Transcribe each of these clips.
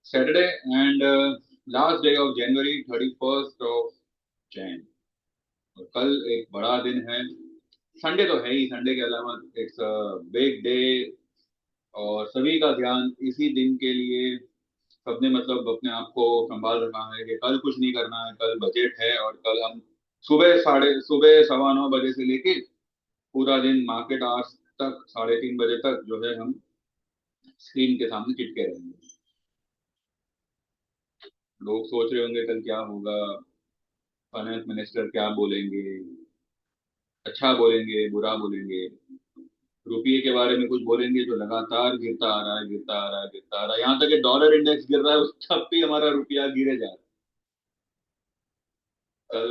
Saturday and last day of January, 31st of Jan. और कल एक बड़ा दिन है। संडे तो है ही, संडे के अलावा इट्स अ बिग डे। और सभी का ध्यान इसी दिन के लिए, सबने मतलब अपने आप को संभाल रखा है कि कल कुछ नहीं करना है, कल बजट है और कल हम सुबह 9:15 बजे से लेके पूरा दिन मार्केट आवर्स तक 3:30 बजे तक जो है हम स्क्रीन के सामने चिपके रहेंगे। लोग सोच रहे होंगे कल क्या होगा, फाइनेंस मिनिस्टर क्या बोलेंगे, अच्छा बोलेंगे बुरा बोलेंगे, रुपये के बारे में कुछ बोलेंगे जो लगातार गिरता आ रहा है, गिरता आ रहा है, गिरता आ रहा है, यहाँ तक कि डॉलर इंडेक्स गिर रहा है, उस तब भी हमारा रुपया गिरे जा रहा है। कल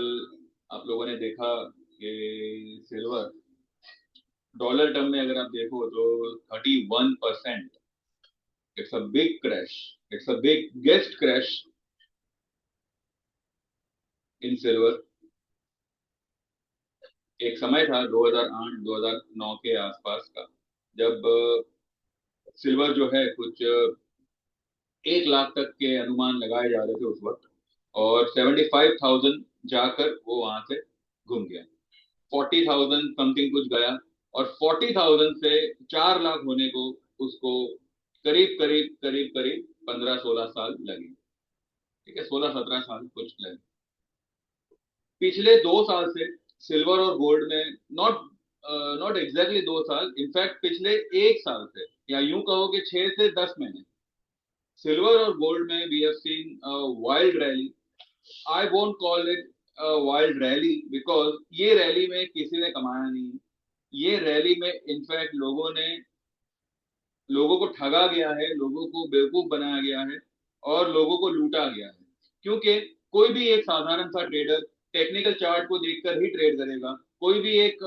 आप लोगों ने देखा कि सिल्वर डॉलर टर्म में अगर आप देखो तो 31%। It's a big crash, it's a big guest crash in silver. एक समय था 2008-2009 के आसपास का, जब सिल्वर जो है कुछ 1 लाख तक के अनुमान लगाए जा रहे थे उस वक्त। और 75,000 जाकर वो वहां से घूम गया, 40,000 समथिंग कुछ गया। और 40,000 से 4 लाख होने को उसको करीब करीब करीब करीब 15-16 साल लगे। ठीक है, 16-17 साल कुछ लगे। पिछले 2 साल से सिल्वर और गोल्ड में, नॉट नॉट एग्जैक्टली 2 साल, इनफैक्ट पिछले 1 साल से, या यूं कहो कि 6 से 10 महीने, सिल्वर और गोल्ड में we have seen wild rally. I won't call it wild rally because ये रैली में किसी ने कमाया नहीं है। ये रैली में इनफैक्ट लोगों को ठगा गया है, लोगों को बेवकूफ बनाया गया है और लोगों को लूटा गया है। क्योंकि कोई भी एक साधारण सा ट्रेडर टेक्निकल चार्ट को देखकर ही ट्रेड करेगा। कोई भी एक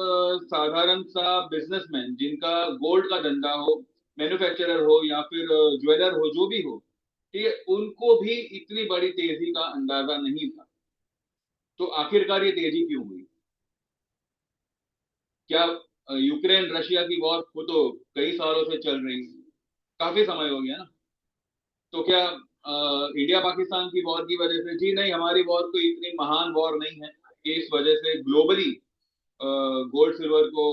साधारण सा बिजनेसमैन जिनका गोल्ड का धंधा हो, मैन्युफैक्चरर हो या फिर ज्वेलर हो, जो भी हो, ठीक है, उनको भी इतनी बड़ी तेजी का अंदाजा नहीं था। तो आखिरकार ये तेजी क्यों हुई? क्या यूक्रेन रशिया की वॉर को तो कई सालों से चल रही है, काफी समय हो गया ना। तो क्या इंडिया पाकिस्तान की वॉर की वजह से? जी नहीं, हमारी वॉर कोई इतनी महान वॉर नहीं है कि इस वजह से ग्लोबली गोल्ड सिल्वर को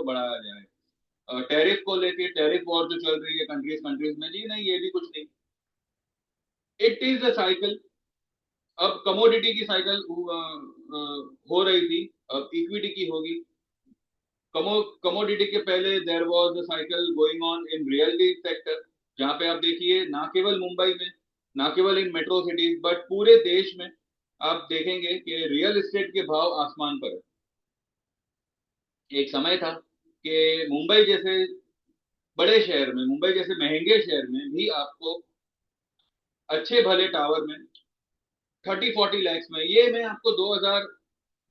बढ़ाया जाए। टैरिफ को लेके टैरिफ वॉर जो चल रही है कंट्रीज कंट्रीज में, जी नहीं, ये भी कुछ नहीं। It is a cycle. अब कमोडिटी की साइकिल हो रही थी, अब इक्विटी की होगी। कमोडिटी के पहले there was a cycle going on in realty sector, जहां पे आप देखिए ना केवल मुंबई में, ना केवल इन मेट्रो सिटीज, बट पूरे देश में आप देखेंगे कि रियल एस्टेट के भाव आसमान पर है। एक समय था कि मुंबई जैसे बड़े शहर में, मुंबई जैसे महंगे शहर में भी आपको अच्छे भले टावर में 30-40 लैक्स में, ये मैं आपको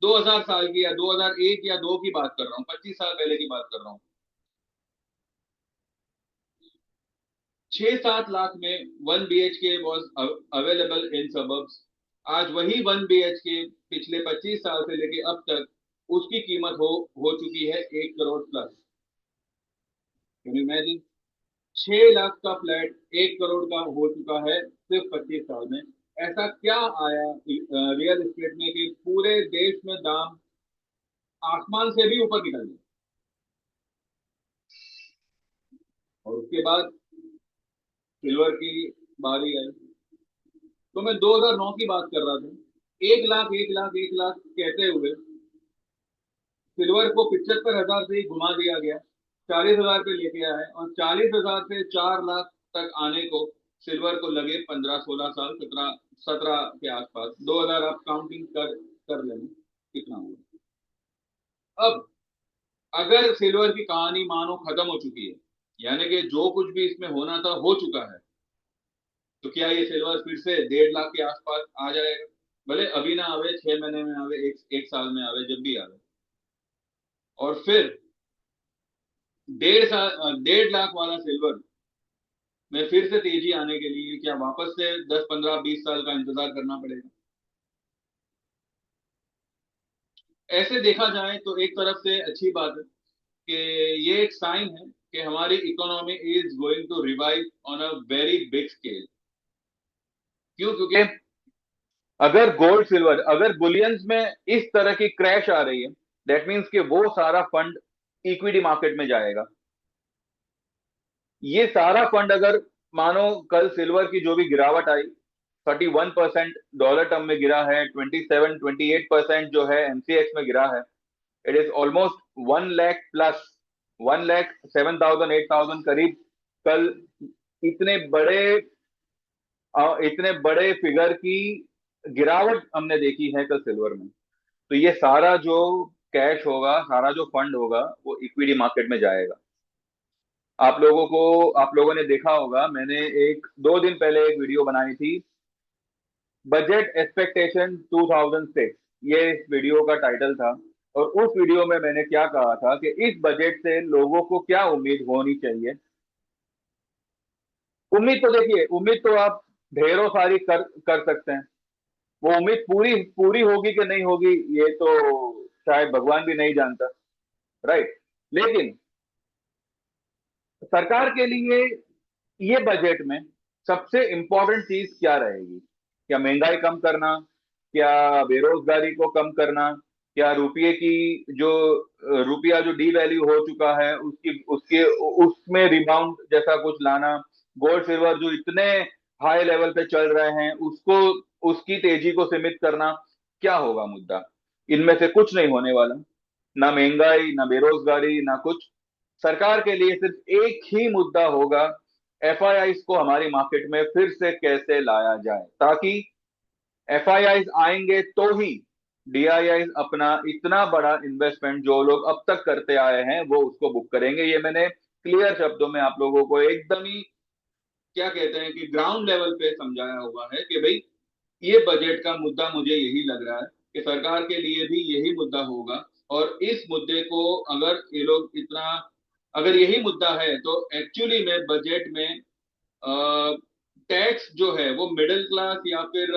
2000 साल की या 2001 या 2 की बात कर रहा हूँ, 25 साल पहले की बात कर रहा हूँ, 6-7 लाख में 1 BHK was available in suburbs. आज वही 1 BHK पिछले 25 साल से लेके अब तक उसकी कीमत हो चुकी है 1 crore plus. Can you imagine? 6 lakh का फ्लैट 1 करोड़ का हो चुका है सिर्फ 25 साल में। ऐसा क्या आया रियल एस्टेट में कि पूरे देश में दाम आसमान से भी ऊपर निकल गए? और उसके बाद सिल्वर की बारी आई। तो मैं 2009 की बात कर रहा था। 1 लाख 1 लाख 1 लाख कहते हुए सिल्वर को 75,000 से ही घुमा दिया गया, 40,000 पे लेके आए, और 40,000 से 4 लाख तक आने को सिल्वर को लगे 15-16 साल, 17 के आसपास। 2000 आप काउंटिंग कर लेना कितना हुआ। अब अगर सिल्वर की कहानी मानो खत्म हो चुकी है, यानी कि जो कुछ भी इसमें होना था हो चुका है, तो क्या ये सिल्वर फिर से 1.5 लाख के आसपास आ जाएगा? भले अभी ना आवे, 6 महीने में आवे, एक साल में आवे, जब भी आवे। और फिर 1.5 लाख वाला सिल्वर में फिर से तेजी आने के लिए क्या वापस से 10-15-20 साल का इंतजार करना पड़ेगा? ऐसे देखा जाए तो एक तरफ से अच्छी बात है कि ये एक साइन है कि हमारी economy is going to revive on a very big scale. क्यों? क्योंकि अगर गोल्ड सिल्वर, अगर बुलियंस में इस तरह की क्रैश आ रही है, दैट मीन्स कि वो सारा फंड इक्विटी मार्केट में जाएगा। ये सारा फंड अगर मानो कल सिल्वर की जो भी गिरावट आई, 31% डॉलर टर्म में गिरा है, 27-28% जो है एमसीएक्स में गिरा है, it is almost 1 lakh plus, 1,07,000 8,000 करीब कल इतने बड़े इतने बड़े फिगर की गिरावट हमने देखी है कल सिल्वर में। तो ये सारा जो कैश होगा, सारा जो फंड होगा, वो इक्विटी मार्केट में जाएगा। आप लोगों ने देखा होगा, मैंने एक 2 दिन पहले एक वीडियो बनाई थी, बजट एक्सपेक्टेशन 2006, ये इस वीडियो का टाइटल था। और उस वीडियो में मैंने क्या कहा था कि इस बजट से लोगों को क्या उम्मीद होनी चाहिए। उम्मीद तो देखिए, उम्मीद तो आप ढेरों सारी कर सकते हैं। वो उम्मीद पूरी पूरी होगी कि नहीं होगी, ये तो शायद भगवान भी नहीं जानता, राइट। लेकिन सरकार के लिए ये बजट में सबसे इंपॉर्टेंट चीज क्या रहेगी? क्या महंगाई कम करना? क्या बेरोजगारी को कम करना? क्या रुपये की जो रुपया जो डी वैल्यू हो चुका है उसकी उसके उसमें रिबाउंड जैसा कुछ लाना? गोल्ड सिल्वर जो इतने हाई लेवल पे चल रहे हैं उसको, उसकी तेजी को सीमित करना? क्या होगा मुद्दा? इनमें से कुछ नहीं होने वाला। ना महंगाई, ना बेरोजगारी, ना कुछ। सरकार के लिए सिर्फ एक ही मुद्दा होगा, एफआईआई को हमारी मार्केट में फिर से कैसे लाया जाए, ताकि एफआईआई आएंगे तो ही डीआईआई अपना इतना बड़ा इन्वेस्टमेंट जो लोग अब तक करते आए हैं वो उसको बुक करेंगे। ये मैंने क्लियर शब्दों में आप लोगों को एकदम ही, क्या कहते हैं कि ग्राउंड लेवल पे समझाया हुआ है कि भाई ये बजट का मुद्दा मुझे यही लग रहा है कि सरकार के लिए भी यही मुद्दा होगा। और इस मुद्दे को अगर ये लोग इतना, अगर यही मुद्दा है तो एक्चुअली में बजट में टैक्स जो है वो मिडिल क्लास या फिर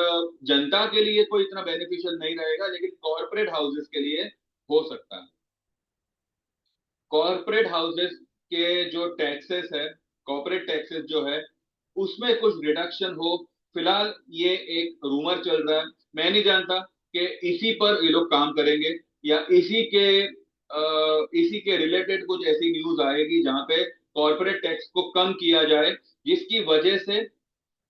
जनता के लिए कोई इतना बेनिफिशियल नहीं रहेगा, लेकिन कॉरपोरेट हाउसेस के लिए हो सकता है। कॉरपोरेट हाउसेस के जो टैक्सेस है, कॉरपोरेट टैक्सेस जो है उसमें कुछ रिडक्शन हो। फिलहाल ये एक रूमर चल रहा है, मैं नहीं जानता कि इसी पर ये लोग काम करेंगे या इसी के रिलेटेड कुछ ऐसी न्यूज आएगी जहां पे कॉरपोरेट टैक्स को कम किया जाए, जिसकी वजह से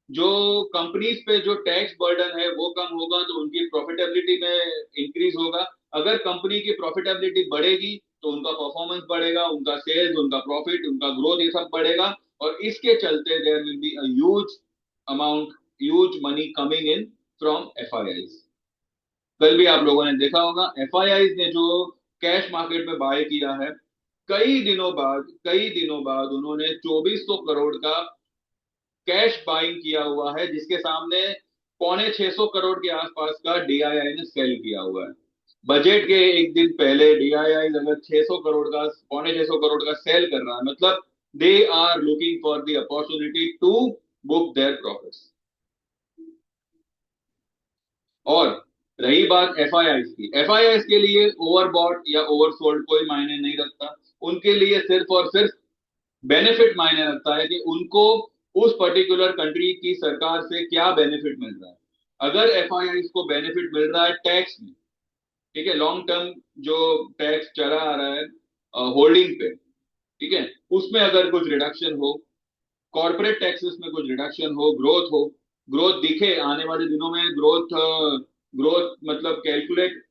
जो कंपनीज पे जो टैक्स बर्डन है वो कम होगा, तो उनकी प्रॉफिटेबिलिटी में इंक्रीज होगा। अगर कंपनी की प्रॉफिटेबिलिटी बढ़ेगी तो उनका परफॉर्मेंस बढ़ेगा, उनका सेल्स, उनका प्रॉफिट, उनका ग्रोथ, ये सब बढ़ेगा। और इसके चलते there will be a huge amount, huge money coming in from FII. कल भी आप लोगों ने देखा होगा एफआईआई ने जो कैश मार्केट में बाय किया है, कई दिनों बाद उन्होंने 2400 करोड़ का कैश बाइंग किया हुआ है, जिसके सामने 650 करोड़ के आसपास का डीआईआई ने सेल किया हुआ है। बजट के एक दिन पहले डीआईआई अगर 600 करोड़ का, 650 करोड़ का सेल कर रहा है, मतलब they are looking for the opportunity to book their profits. और रही बात एफआईआई की, एफआईआई के लिए ओवरबॉट या ओवरसोल्ड कोई मायने नहीं रखता। उनके लिए सिर्फ और सिर्फ बेनिफिट मायने रखता है कि उनको उस पर्टिकुलर कंट्री की सरकार से क्या बेनिफिट मिल रहा है। अगर एफआईआई को बेनिफिट मिल रहा है टैक्स में, ठीक है, लॉन्ग टर्म जो टैक्स चला आ रहा है होल्डिंग पे, ठीक है, उसमें अगर कुछ रिडक्शन हो, कॉर्पोरेट टैक्सेस में कुछ रिडक्शन हो, ग्रोथ दिखे आने वाले दिनों में, ग्रोथ मतलब कैलकुलेट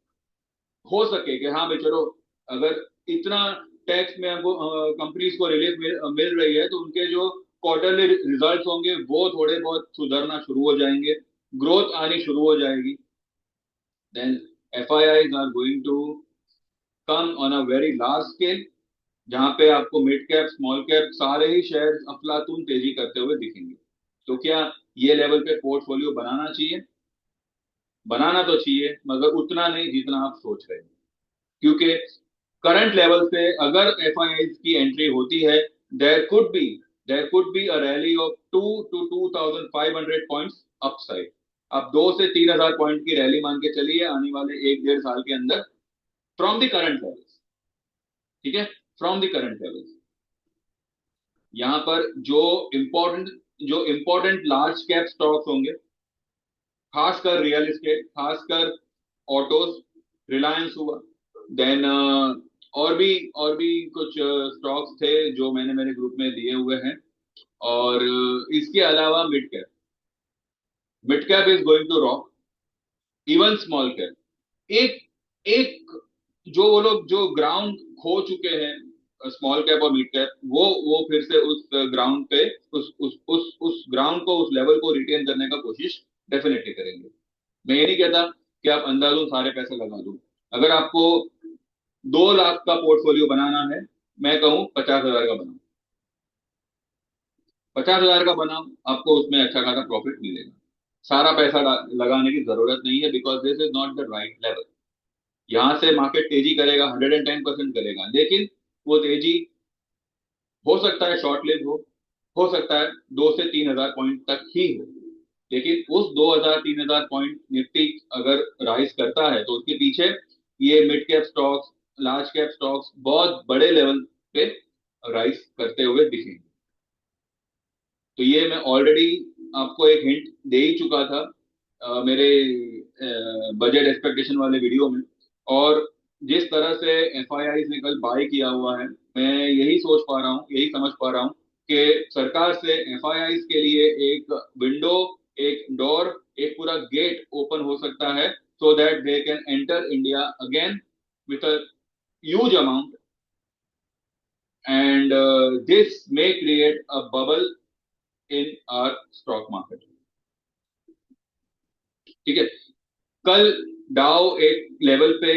हो सके कि हाँ भाई चलो, अगर इतना टैक्स में हमको कंपनीज को रिलीफ मिल रही है तो उनके जो क्वार्टरली रिजल्ट्स होंगे वो थोड़े बहुत सुधरना शुरू हो जाएंगे, ग्रोथ आनी शुरू हो जाएगी। Then FIIs are going to come on a very large scale, जहां पे आपको मिड कैप, स्मॉल कैप सारे ही शेयर अफलातून तेजी करते हुए दिखेंगे। तो क्या ये लेवल पे पोर्टफोलियो बनाना चाहिए? बनाना तो चाहिए, मगर उतना नहीं जितना आप सोच रहे हैं। क्योंकि करंट लेवल से अगर एफआईआई की एंट्री होती है, there could be there could be a rally of 2 to 2,500 points upside. आप 2 से 3,000 पॉइंट की रैली मान के चलिए आने वाले 1 डेढ़ साल के अंदर, फ्रॉम द करंट लेवल्स, ठीक है, फ्रॉम द करंट लेवल्स। यहां पर जो इंपॉर्टेंट लार्ज कैप स्टॉक्स होंगे, खासकर रियल एस्टेट, खासकर ऑटोज, रिलायंस हुआ। देन और भी कुछ स्टॉक्स थे जो मैंने मेरे ग्रुप में दिए हुए हैं। और इसके अलावा mid cap is going to rock, even small cap. एक एक जो वो लोग जो ग्राउंड खो चुके हैं स्मॉल कैप और मिड कैप, वो फिर से उस ग्राउंड पे उस ग्राउंड को, उस लेवल को रिटेन करने का कोशिश डेफिनेटली करेंगे। मैं ये नहीं कहता कि आप अंधाधुंध सारे पैसे लगा दो। अगर आपको 2 लाख का पोर्टफोलियो बनाना है, मैं कहूँ 50,000 का बनाओ। 50,000 का बनाओ, आपको उसमें अच्छा खासा प्रॉफिट मिलेगा। सारा पैसा लगाने की जरूरत नहीं है, because this is not the right level. यहाँ से मार्केट तेजी करेगा, 110% करेगा, लेकिन वो तेजी हो सकता है शॉर्ट लिव हो सकता है 2 से 3 हजार पॉइंट तक ही हो। लेकिन उस 2 हजार 3 हजार पॉइंट निफ्टी अगर राइज करता है तो उसके पीछे ये mid cap stocks, large cap stocks बहुत बड़े लेवल पे राइज करते हुए दिखेंगे। तो ये मैं ऑलरेडी आपको एक हिंट दे ही चुका था मेरे बजट एक्सपेक्टेशन वाले वीडियो में। और जिस तरह से एफआईआई ने कल बाय किया हुआ है, मैं यही सोच पा रहा हूँ, यही समझ पा रहा हूँ कि सरकार से एफआईआई के लिए एक विंडो, एक डोर, एक पूरा गेट ओपन हो सकता है, so that they can enter India again with a huge amount. And this may create a bubble in are stock market. ठीक है। कल डाउ एक लेवल पे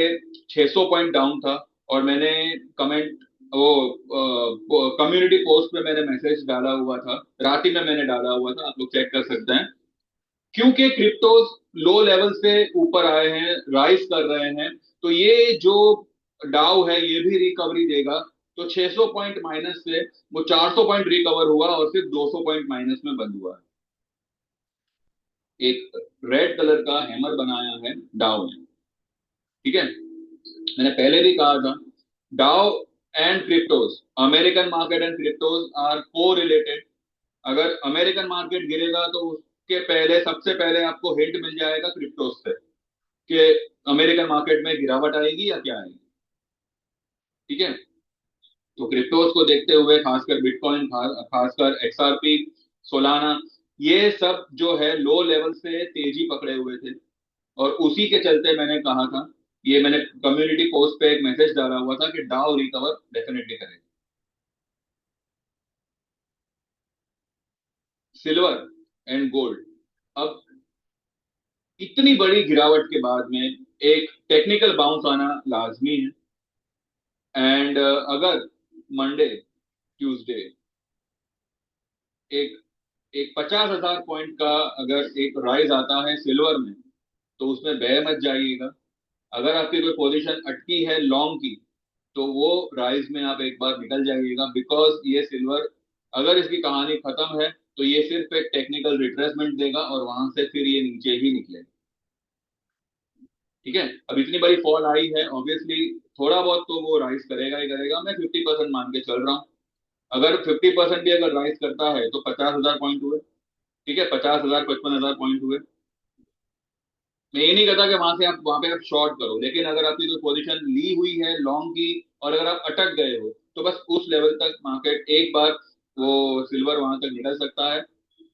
600 पॉइंट डाउन था, और मैंने कमेंट वो कम्युनिटी पोस्ट पे मैंने मैसेज डाला हुआ था, रात ही में मैंने डाला हुआ था, आप लोग चेक कर सकते हैं। क्योंकि क्रिप्टोज लो लेवल से ऊपर आए हैं, राइज कर रहे हैं, तो ये जो डाउ है ये भी रिकवरी देगा। तो 600 पॉइंट माइनस से वो 400 पॉइंट रिकवर हुआ और सिर्फ 200 पॉइंट माइनस में बंद हुआ है। एक रेड कलर का हैमर बनाया है डाउ ने। ठीक है। मैंने पहले भी कहा था, Dow and cryptos, American market and cryptos are correlated. अगर अमेरिकन मार्केट गिरेगा तो उसके पहले, सबसे पहले आपको हिंट मिल जाएगा क्रिप्टोज से कि अमेरिकन मार्केट में गिरावट आएगी या क्या आएगी। ठीक है। तो क्रिप्टोज को देखते हुए, खासकर बिटकॉइन, खासकर एक्सआरपी, सोलाना, ये सब जो है लो लेवल से तेजी पकड़े हुए थे। और उसी के चलते मैंने कहा था, ये मैंने कम्युनिटी पोस्ट पे एक मैसेज डाला हुआ था कि डाउ रिकवर डेफिनेटली करेगा। सिल्वर एंड गोल्ड, अब इतनी बड़ी गिरावट के बाद में एक टेक्निकल बाउंस आना लाजमी है। एंड अगर मंडे, ट्यूसडे एक एक 50,000 पॉइंट का अगर एक राइज आता है सिल्वर में, तो उसमें बह मत जाइएगा। अगर आपकी कोई पोजीशन अटकी है लॉन्ग की, तो वो राइज में आप एक बार निकल जाइएगा, बिकॉज ये सिल्वर, अगर इसकी कहानी खत्म है तो ये सिर्फ एक टेक्निकल रिट्रेसमेंट देगा और वहां से फिर ये नीचे ही निकलेगा। ठीक है। अब इतनी बड़ी फॉल आई है, ऑब्वियसली थोड़ा बहुत तो वो राइज करेगा ही करेगा। मैं 50% मान के चल रहा हूँ। अगर 50% भी अगर राइज करता है तो 50,000 पॉइंट हुए। ठीक है, 50,000, 55,000 पॉइंट हुए। मैं ये नहीं कहता कि वहां पे आप शॉर्ट करो, लेकिन अगर आपकी कोई पोजीशन ली हुई है लॉन्ग की और अगर आप अटक गए हो, तो बस उस लेवल तक मार्केट एक बार, वो सिल्वर वहां तक निकल सकता है।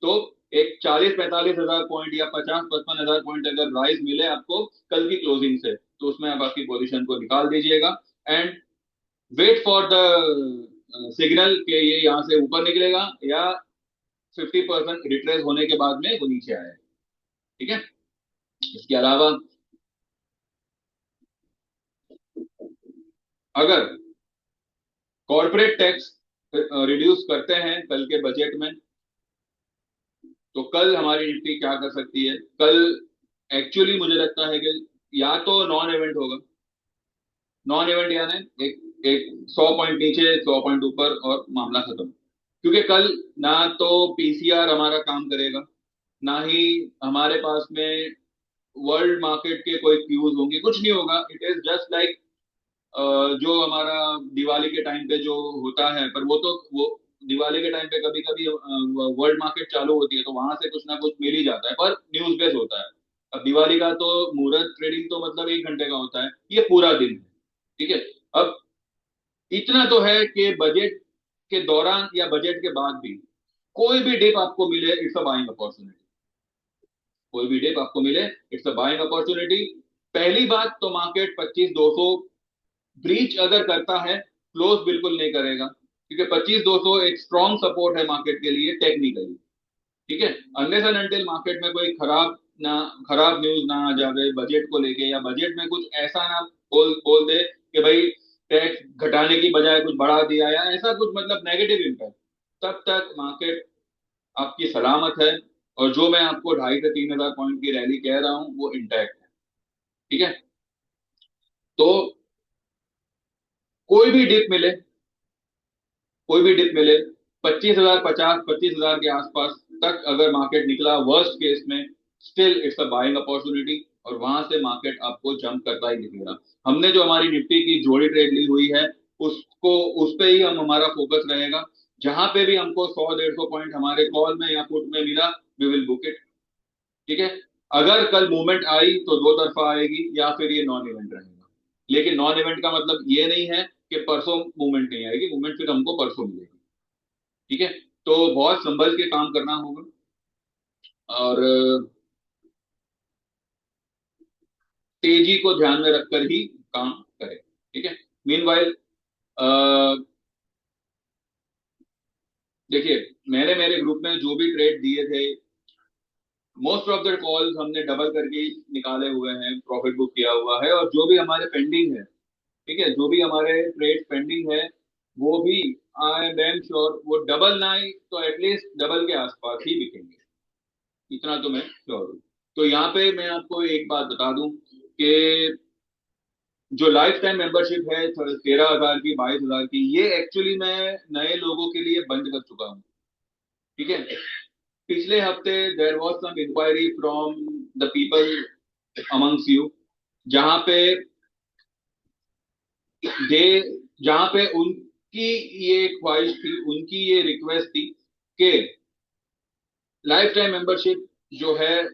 तो एक 40-45 हजार पॉइंट या 50-55 हजार पॉइंट अगर राइज मिले आपको कल की क्लोजिंग से, तो उसमें आप आपकी पोजीशन को निकाल दीजिएगा। And wait for the signal कि ये यहाँ से ऊपर निकलेगा या 50% रिट्रेस होने के बाद में वो नीचे आएगा। ठीक है। इसके अलावा अगर कॉर्पोरेट टैक्स रिड्यूस करते हैं कल के बजट में, तो कल हमारी निफ्टी क्या कर सकती है। कल एक्चुअली मुझे लगता है कि या तो नॉन इवेंट होगा, नॉन इवेंट यानी एक एक 100 पॉइंट नीचे, 100 पॉइंट ऊपर और मामला खत्म। क्योंकि कल ना तो पीसीआर हमारा काम करेगा, ना ही हमारे पास में वर्ल्ड मार्केट के कोई क्यूज होंगे, कुछ नहीं होगा। इट इज जस्ट लाइक जो हमारा दिवाली के टाइम पे जो होता है, पर वो दिवाली के टाइम पे कभी कभी वर्ल्ड मार्केट चालू होती है तो वहां से कुछ ना कुछ मिल ही जाता है, पर न्यूज बेस्ड होता है। अब दिवाली का तो मुहूर्त ट्रेडिंग तो मतलब 1 घंटे का होता है, ये पूरा दिन है। ठीक है। अब इतना तो है कि बजट के दौरान या बजट के बाद भी कोई भी डिप आपको मिले, इट्स अ बाइंग अपॉर्चुनिटी। कोई भी डिप आपको मिले, इट्स अ बाइंग अपॉर्चुनिटी। पहली बात तो मार्केट 25,200 ब्रीच अगर करता है, क्लोज बिल्कुल नहीं करेगा, क्योंकि 25,200 एक स्ट्रॉन्ग सपोर्ट है मार्केट के लिए टेक्निकली। ठीक है। अनलेस एंड अनटिल मार्केट में कोई ना खराब न्यूज ना आ जावे बजट को लेके, या बजट में कुछ ऐसा ना बोल बोल दे कि भाई टैक्स घटाने की बजाय कुछ बढ़ा दिया, या ऐसा कुछ मतलब नेगेटिव इम्पैक्ट, तब तक मार्केट आपकी सलामत है। और जो मैं आपको 2,500 से 3,000 पॉइंट की रैली कह रहा हूं वो इंटैक्ट है। ठीक है। तो कोई भी डिप मिले, कोई भी डिप मिले, 25,000, 25,000 के आसपास तक अगर मार्केट निकला वर्स्ट केस में, still it's a buying opportunity, और वहां से मार्केट आपको जंप करता ही दिखेगा। हमने जो हमारी निफ्टी की जोड़ी ट्रेड ली हुई है, उसको उस पे ही हम हमारा फोकस रहेगा। जहां पे भी हमको 100-150 पॉइंट हमारे कॉल में या पुट में मिला, वी विल बुक इट। ठीक है। अगर कल मूवमेंट आई तो दो तरफा आएगी, या फिर ये नॉन इवेंट रहेगा। लेकिन नॉन इवेंट का मतलब ये नहीं है कि परसों मूवमेंट नहीं आएगी, मूवमेंट फिर हमको परसों मिलेगी। ठीक है। तो बहुत संभल के काम करना होगा, और तेजी को ध्यान में रखकर ही काम करें। ठीक है। मीनवाइल देखिए, मैंने मेरे ग्रुप में जो भी ट्रेड दिए थे, मोस्ट ऑफ द कॉल्स हमने डबल करके ही निकाले हुए हैं, प्रॉफिट बुक किया हुआ है। और जो भी हमारे पेंडिंग है, ठीक है, जो भी हमारे ट्रेड पेंडिंग है, वो भी आई एम डैम श्योर वो डबल ना ही तो एटलीस्ट डबल के आसपास ही बिकेंगे। इतना तो मैं श्योर हूँ। तो यहाँ पे मैं आपको एक बात बता दूं कि जो लाइफ टाइम मेंबरशिप है 13,000 की, 22,000 की, ये एक्चुअली मैं नए लोगों के लिए बंद कर चुका हूँ। ठीक है। पिछले हफ्ते there was some inquiry from the people amongst you, जहां पे दे जहां पे उनकी ये ख्वाहिश थी, उनकी ये रिक्वेस्ट थी कि लाइफ टाइम मेंबरशिप जो है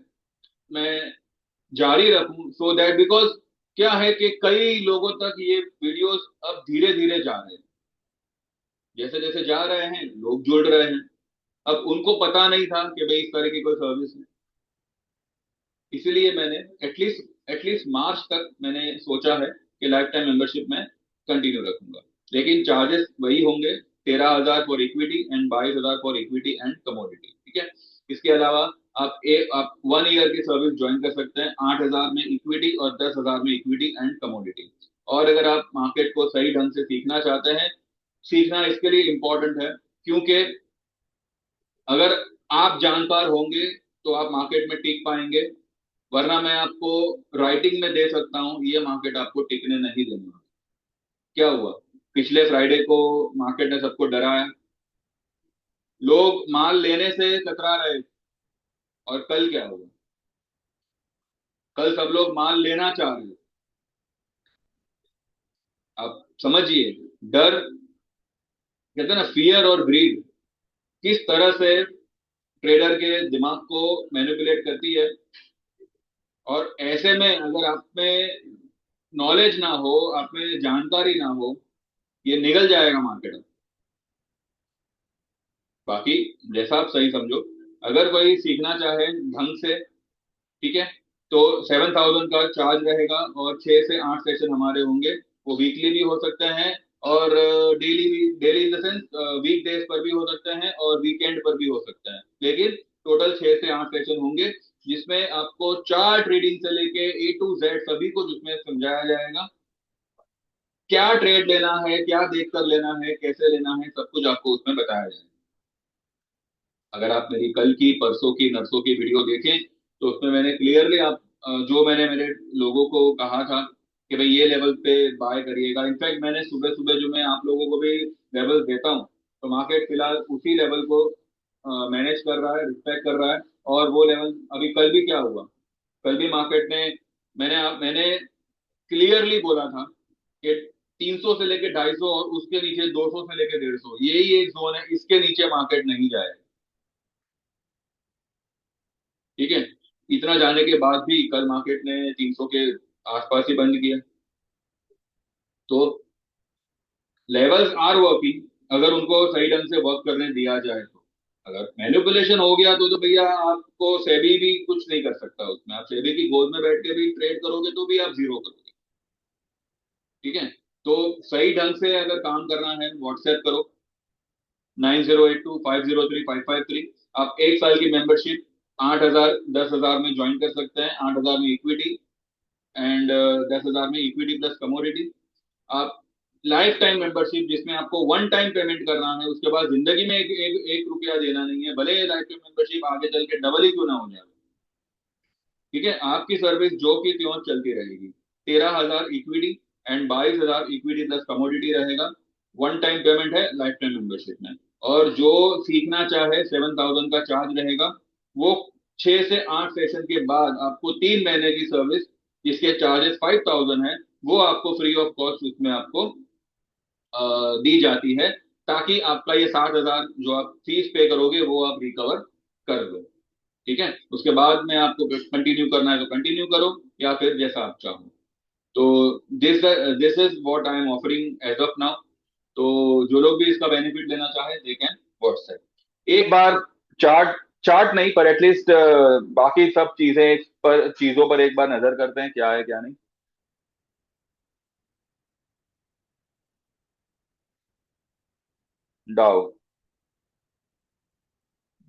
मैं जारी रखूं, सो दैट बिकॉज क्या है कि कई लोगों तक ये वीडियोस अब धीरे धीरे जा रहे हैं। जैसे जैसे जा रहे हैं लोग जुड़ रहे हैं। अब उनको पता नहीं था कि भाई इस तरह की कोई सर्विस है, इसीलिए मैंने एटलीस्ट मार्च तक मैंने सोचा है कि लाइफ टाइम मेंबरशिप में कंटिन्यू रखूंगा। लेकिन चार्जेस वही होंगे, 13,000 for equity and 22,000 for equity and commodity. ठीक है। इसके अलावा आप 1 ईयर की सर्विस ज्वाइन कर सकते हैं, 8,000 में इक्विटी और 10,000 में इक्विटी एंड कमोडिटी। और अगर आप मार्केट को सही ढंग से सीखना चाहते हैं, सीखना इसके लिए इंपॉर्टेंट है क्योंकि अगर आप जानकार होंगे तो आप मार्केट में टिक पाएंगे, वरना मैं आपको राइटिंग में दे सकता हूं ये मार्केट आपको टिकने नहीं देगा। क्या हुआ? पिछले फ्राइडे को मार्केट ने सबको डराया, लोग माल लेने से कतरा रहे, और कल क्या हुआ? कल सब लोग माल लेना चाह रहे हैं। आप समझिए, डर, कहते हैं ना, फियर और ग्रीड किस तरह से ट्रेडर के दिमाग को मैनिपुलेट करती है। और ऐसे में अगर आप में नॉलेज ना हो, आप में जानकारी ना हो, ये निगल जाएगा मार्केट। बाकी जैसा आप सही समझो, अगर कोई सीखना चाहे ढंग से, ठीक है, तो 7,000 का चार्ज रहेगा, और 6 से 8 सेशन हमारे होंगे। वो वीकली भी हो सकते हैं, और डेली भी, daily in the sense weekdays पर भी हो सकते हैं, और वीकेंड पर भी हो सकते हैं। लेकिन टोटल 6 से 8 सेशन होंगे, जिसमें आपको चार ट्रेडिंग से लेके A to Z सभी को जिसमें समझाया जाएगा। क्या ट्रेड लेना है, क्या देखकर लेना है, कैसे लेना है, सब कुछ आपको उसमें बताया जाएगा। अगर आप मेरी कल की, परसों की, नरसों की वीडियो देखें, तो उसमें मैंने क्लियरली जो मैंने मेरे लोगों को कहा था कि भाई ये लेवल पे बाय करिएगा। इनफैक्ट मैंने सुबह सुबह जो मैं आप लोगों को भी लेवल देता हूँ, तो मार्केट फिलहाल उसी लेवल को मैनेज कर रहा है, रिस्पेक्ट कर रहा है। और वो लेवल अभी कल भी क्या हुआ? कल भी मार्केट ने, मैंने क्लियरली बोला था कि 300 से लेके 250 और उसके नीचे 200 से लेके 150 यही एक जोन है, इसके नीचे मार्केट नहीं जाए। ठीक है। इतना जाने के बाद भी कल मार्केट ने 300 के आसपास ही बंद किया। तो लेवल्स आर वर्किंग, अगर उनको सही ढंग से वर्क करने दिया जाए तो। अगर मैनिपुलेशन हो गया तो भैया आपको सेबी भी कुछ नहीं कर सकता उसमें। आप सेबी की गोद में बैठ के भी ट्रेड करोगे तो भी आप जीरो करोगे। ठीक है। तो सही ढंग से अगर काम करना है, व्हाट्सएप करो 9082503553। आप एक साल की मेंबरशिप 8,000 10,000 में ज्वाइन कर सकते हैं। 8,000 में इक्विटी एंड 10,000 में इक्विटी प्लस कमोडिटी। आप लाइफ टाइम मेंबरशिप जिसमें आपको वन टाइम पेमेंट करना है, उसके बाद जिंदगी में एक रुपया देना नहीं है, भले लाइफ टाइम मेंबरशिप आगे चल के डबल ही क्यों ना हो जाए। ठीक है। आपकी सर्विस जो की त्यों चलती रहेगी। 13,000 equity and 22,000 equity plus commodity रहेगा। वन टाइम पेमेंट है लाइफ टाइम मेंबरशिप में। और जो सीखना चाहे 7,000 का चार्ज रहेगा। वो 6 से 8 सेशन के बाद आपको 3 महीने की सर्विस जिसके चार्जेस 5,000 है, वो आपको फ्री ऑफ कॉस्ट उसमें आपको दी जाती है, ताकि आपका ये 60,000 जो आप फीस पे करोगे वो आप रिकवर कर दो। ठीक है। उसके बाद में आपको कंटिन्यू करना है तो कंटिन्यू करो, या फिर जैसा आप चाहो। तो this this is what I am offering as of now. तो जो लोग भी इसका बेनिफिट लेना चाहे दे कैन व्हाट्सएप एक बार। चार्ट चार्ट नहीं पर एटलीस्ट बाकी सब चीजों पर एक बार नजर करते हैं क्या है क्या नहीं। डाउ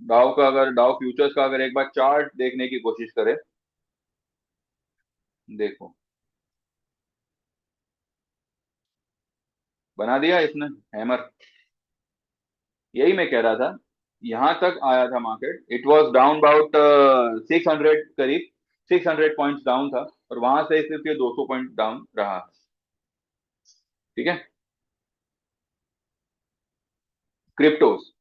डाउ फ्यूचर्स का अगर एक बार चार्ट देखने की कोशिश करें। देखो, बना दिया इसने हैमर। यही मैं कह रहा था। यहां तक आया था market, it was down about 600 करीब। 600 पॉइंट्स डाउन था, और वहां से सिर्फ ये 200 पॉइंट डाउन रहा। ठीक है। क्रिप्टोस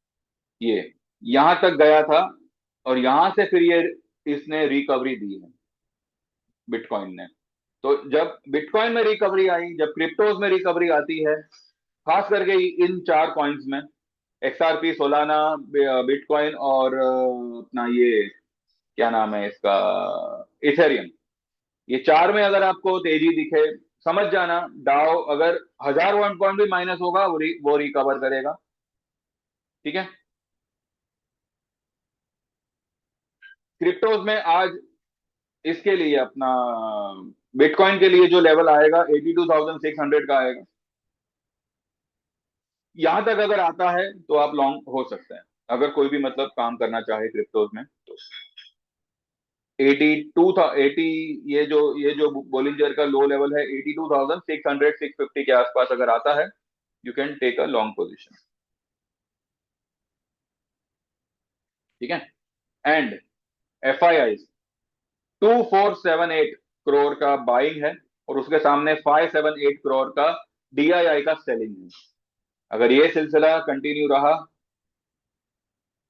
ये यहां तक गया था, और यहां से फिर ये इसने रिकवरी दी है बिटकॉइन ने। तो जब बिटकॉइन में रिकवरी आई, जब क्रिप्टोज में रिकवरी आती है, खास करके इन चार कॉइन्स में, एक्सआरपी, सोलाना, बिटकॉइन और अपना ये क्या नाम है इसका, इथेरियम, ये चार में अगर आपको तेजी दिखे, समझ जाना डाउ अगर 1,000 वन पॉइंट भी माइनस होगा वो रिकवर करेगा। ठीक है। क्रिप्टोज में आज इसके लिए अपना बिटकॉइन के लिए जो लेवल आएगा 82,600 का आएगा। यहां तक अगर आता है तो आप लॉन्ग हो सकते हैं, अगर कोई भी मतलब काम करना चाहे क्रिप्टोज में तो। 82 था 80, ये जो बोलिंजर का लो लेवल है 82,600 650 के आसपास अगर आता है, you can take a long position. ठीक है। And F I I 2,478 crore का बाइंग है, और उसके सामने 578 करोड़ का डीआईआई का सेलिंग है। अगर ये सिलसिला कंटिन्यू रहा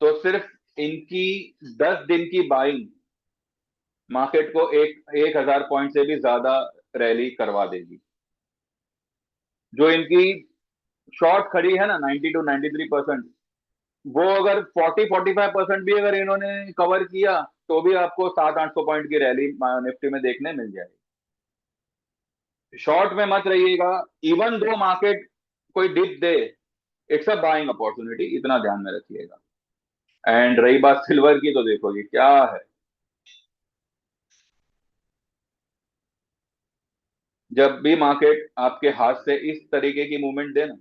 तो सिर्फ इनकी 10 दिन की बाइंग मार्केट को 1,000 पॉइंट से भी ज्यादा रैली करवा देगी। जो इनकी शॉर्ट खड़ी है ना 90 to 93%, वो अगर 40 45% भी अगर इन्होंने कवर किया तो भी आपको 700 800 पॉइंट की रैली निफ्टी में देखने मिल जाएगी। शॉर्ट में मत रहिएगा। इवन दो मार्केट कोई डिप दे, इट्स अ बाइंग अपॉर्चुनिटी, इतना ध्यान में रखिएगा। एंड रही बात सिल्वर की, तो देखो ये क्या है। जब भी मार्केट आपके हाथ से इस तरीके की मूवमेंट दे ना,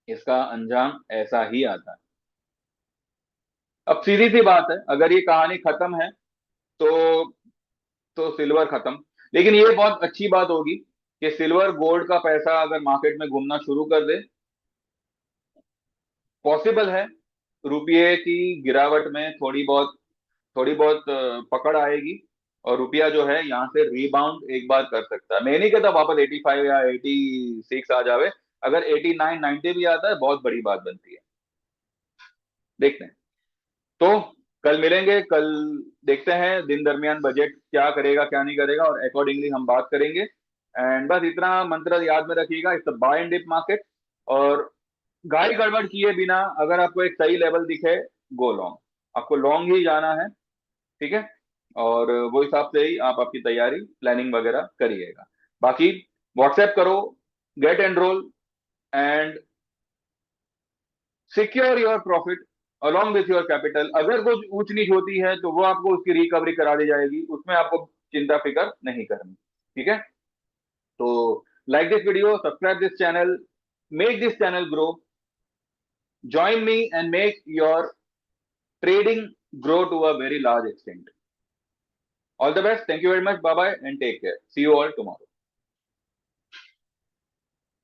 इसका अंजाम ऐसा ही आता है। अब सीधी सी बात है, अगर ये कहानी खत्म है तो सिल्वर खत्म। लेकिन ये बहुत अच्छी बात होगी कि सिल्वर गोल्ड का पैसा अगर मार्केट में घूमना शुरू कर दे, पॉसिबल है रुपये की गिरावट में थोड़ी बहुत पकड़ आएगी, और रुपया जो है यहाँ से रीबाउंड एक बार कर सकता है। मैं नहीं कहता वापस 85 या 86 आ जावे। अगर 89 90 भी आता है बहुत बड़ी बात बनती है। देखते हैं। तो कल मिलेंगे, कल देखते हैं दिन दरमियान बजट क्या करेगा क्या नहीं करेगा, और अकॉर्डिंगली हम बात करेंगे। एंड बस इतना मंत्र याद में रखिएगा, it's buy and dip market. और गाड़ी गड़बड़ किए बिना अगर आपको एक सही लेवल दिखे, गो लॉन्ग। आपको लॉन्ग ही जाना है। ठीक है। और वो हिसाब से ही आप आपकी तैयारी प्लानिंग वगैरह करिएगा। बाकी व्हाट्सएप करो, get enrol and secure your profit along with your capital. अगर कुछ ऊंच नीच होती है तो वो आपको उसकी रिकवरी करा दी जाएगी, उसमें आपको चिंता फिकर नहीं करनी। ठीक है? तो like this video, subscribe this channel, make this channel grow, join me and make your trading grow to a very large extent. All the best. Thank you very much. Bye bye and take care. See you all tomorrow.